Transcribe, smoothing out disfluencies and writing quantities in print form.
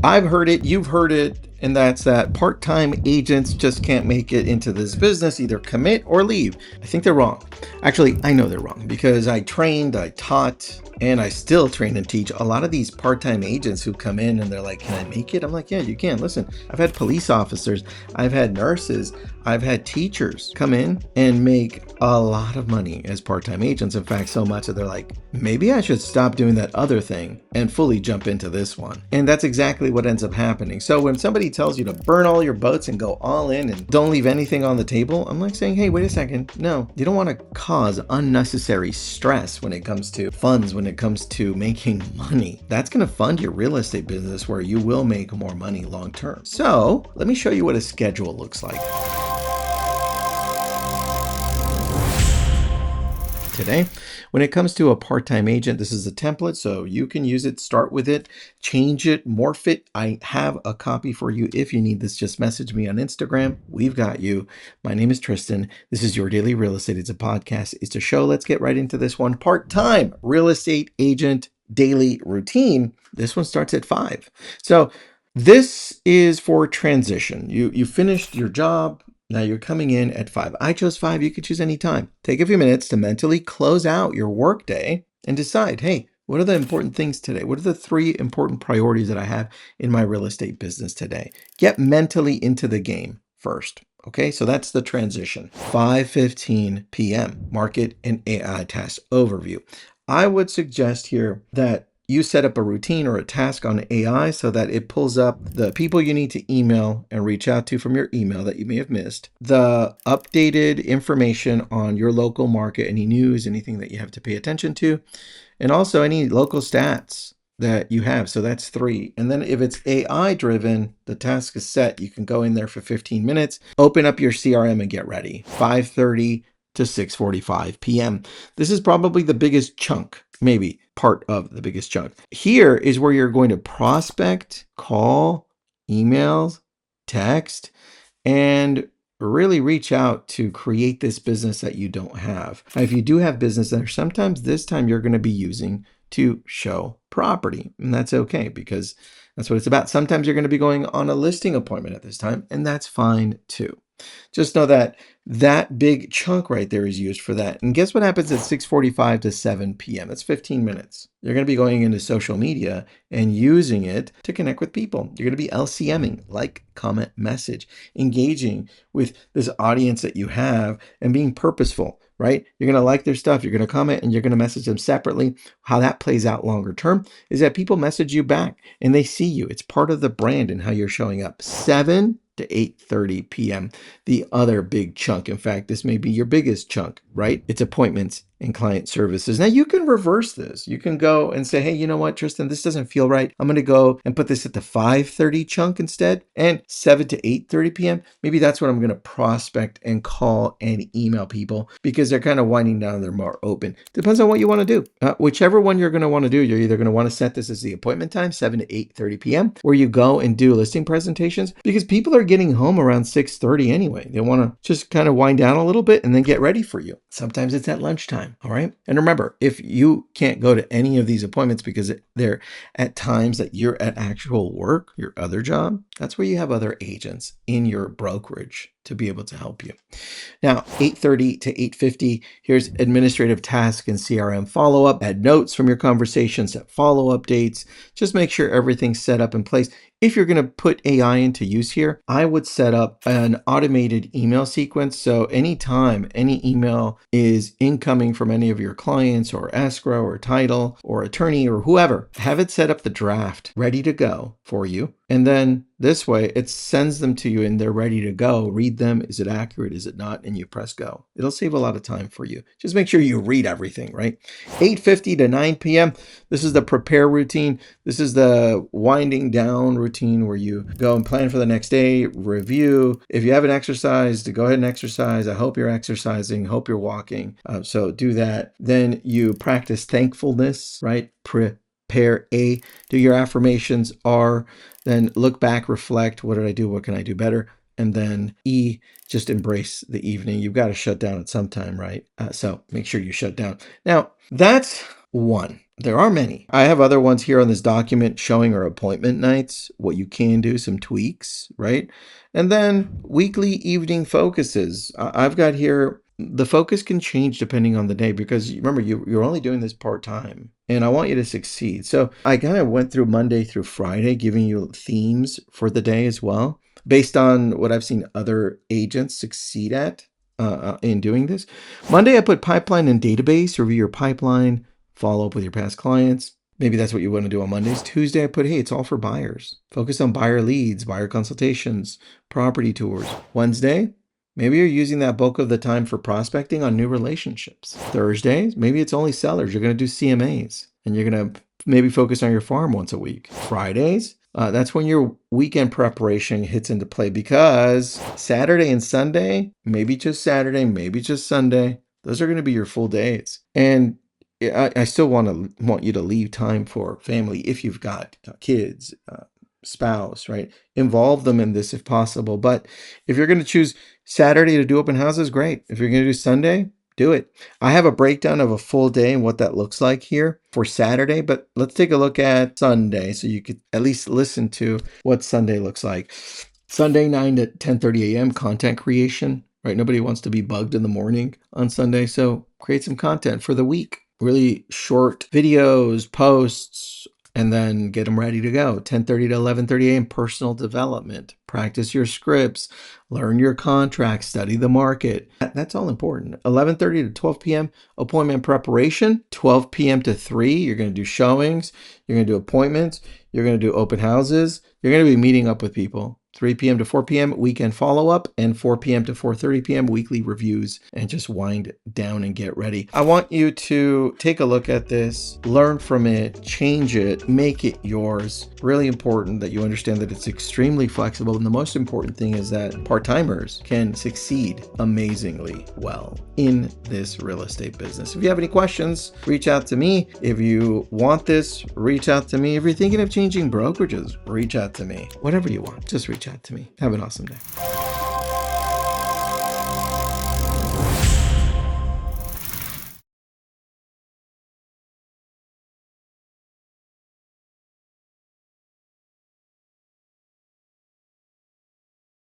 I've heard it, you've heard it, and that's that part-time agents just can't make it into this business, either commit or leave. I think they're wrong. Actually, I know they're wrong because I trained, I taught, and I still train and teach a lot of these part-time agents who come in and they're like, can I make it? I'm like, yeah, you can. Listen, I've had police officers, I've had nurses, I've had teachers come in and make a lot of money as part-time agents. In fact, so much that they're like, maybe I should stop doing that other thing and fully jump into this one. And that's exactly what ends up happening. So when somebody tells you to burn all your boats and go all in and don't leave anything on the table, I'm like saying, hey, wait a second. No, you don't want to cause unnecessary stress when it comes to funds, when it comes to making money. That's going to fund your real estate business where you will make more money long term. So let me show you what a schedule looks like. Today, when it comes to a part-time agent, this is a template, so you can use it, start with it, change it, morph it. I have a copy for you. If you need this, just message me on Instagram. We've got you. My name is Tristan. This is Your Daily Real Estate. It's a podcast. It's a show. Let's get right into this one. Part-time real estate agent daily routine. This one starts at 5. So this is for transition. You finished your job. Now you're coming in at 5. I chose 5. You could choose any time. Take a few minutes to mentally close out your workday and decide, hey, what are the important things today? What are the 3 important priorities that I have in my real estate business today? Get mentally into the game first. Okay, so that's the transition. 5:15 p.m. Market and AI task overview. I would suggest here that you set up a routine or a task on AI so that it pulls up the people you need to email and reach out to from your email that you may have missed, the updated information on your local market, any news, anything that you have to pay attention to, and also any local stats that you have. So that's 3. And then if it's AI driven, the task is set. You can go in there for 15 minutes, open up your CRM and get ready. 5:30 to 6:45 p.m. This is probably the biggest chunk, maybe part of the biggest chunk. Here is where you're going to prospect, call, emails, text, and really reach out to create this business that you don't have. Now, if you do have business there, sometimes this time you're going to be using to show property, and that's okay because that's what it's about. Sometimes you're going to be going on a listing appointment at this time, and that's fine too. Just know that that big chunk right there is used for that. And guess what happens at 6:45 to 7 p.m.? That's 15 minutes. You're going to be going into social media and using it to connect with people. You're going to be LCMing, like, comment, message, engaging with this audience that you have and being purposeful, right? You're going to like their stuff. You're going to comment and you're going to message them separately. How that plays out longer term is that people message you back and they see you. It's part of the brand and how you're showing up. 7 to 8:30 p.m. The other big chunk. In fact, this may be your biggest chunk, right? It's appointments and client services. Now you can reverse this. You can go and say, hey, you know what, Tristan, this doesn't feel right. I'm going to go and put this at the 5:30 chunk instead, and 7 to 8:30 p.m. Maybe that's when I'm going to prospect and call and email people because they're kind of winding down. They're more open. Depends on what you want to do. Whichever one you're going to want to do, you're either going to want to set this as the appointment time, 7 to 8:30 p.m., where you go and do listing presentations because people are getting home around 6:30 anyway. They want to just kind of wind down a little bit and then get ready for you. Sometimes it's at lunchtime. All right. And remember, if you can't go to any of these appointments because they're at times that you're at actual work, your other job, that's where you have other agents in your brokerage to be able to help you. Now, 8:30 to 8:50, here's administrative task and CRM follow-up. Add notes from your conversations, set follow-up dates. Just make sure everything's set up in place. If you're going to put AI into use here, I would set up an automated email sequence. So anytime any email is incoming from any of your clients or escrow or title or attorney or whoever, have it set up the draft ready to go for you. And then this way it sends them to you and they're ready to go. Read them. Is it accurate? Is it not? And you press go. It'll save a lot of time for you. Just make sure you read everything, right? 8:50 to 9 p.m. This is the prepare routine. This is the winding down routine where you go and plan for the next day, review. If you haven't exercised, go ahead and exercise. I hope you're exercising. Hope you're walking. So do that. Then you practice thankfulness, right? Prepare A, do your affirmations. R, then look back, reflect. What did I do? What can I do better? And then E, just embrace the evening. You've got to shut down at some time, right? So make sure you shut down. Now, that's 1. There are many. I have other ones here on this document showing our appointment nights, what you can do, some tweaks, right? And then weekly evening focuses. I've got here, the focus can change depending on the day because remember, you're only doing this part-time and I want you to succeed. So I kind of went through Monday through Friday, giving you themes for the day as well, based on what I've seen other agents succeed at in doing this. Monday, I put pipeline and database, review your pipeline, follow up with your past clients. Maybe that's what you want to do on Mondays. Tuesday, I put, hey, it's all for buyers. Focus on buyer leads, buyer consultations, property tours. Wednesday, maybe you're using that bulk of the time for prospecting on new relationships. Thursdays, maybe it's only sellers. You're going to do CMAs and you're going to maybe focus on your farm once a week. Fridays, that's when your weekend preparation hits into play because Saturday and Sunday, maybe just Saturday, maybe just Sunday, those are going to be your full days. And I still want you to leave time for family if you've got kids, spouse, right? Involve them in this if possible. But if you're going to choose Saturday to do open houses, great. If you're going to do Sunday, do it. I have a breakdown of a full day and what that looks like here for Saturday, but let's take a look at Sunday so you could at least listen to what Sunday looks like. Sunday, 9 to 10:30 a.m. content creation, right? Nobody wants to be bugged in the morning on Sunday, so create some content for the week. Really short videos, posts, and then get them ready to go. 10:30 to 11:30 a.m. personal development. Practice your scripts, learn your contracts, study the market. That's all important. 11:30 to 12 p.m. appointment preparation. 12 p.m. to 3, you're going to do showings, you're going to do appointments, you're going to do open houses, you're going to be meeting up with people. 3 p.m. to 4 p.m. weekend follow-up, and 4 p.m. to 4:30 p.m. weekly reviews, and just wind down and get ready. I want you to take a look at this, learn from it, change it, make it yours. Really important that you understand that it's extremely flexible, and the most important thing is that part-timers can succeed amazingly well in this real estate business. If you have any questions, reach out to me. If you want this, reach out to me. If you're thinking of changing brokerages, reach out to me. Whatever you want, just reach out to me. Have an awesome day.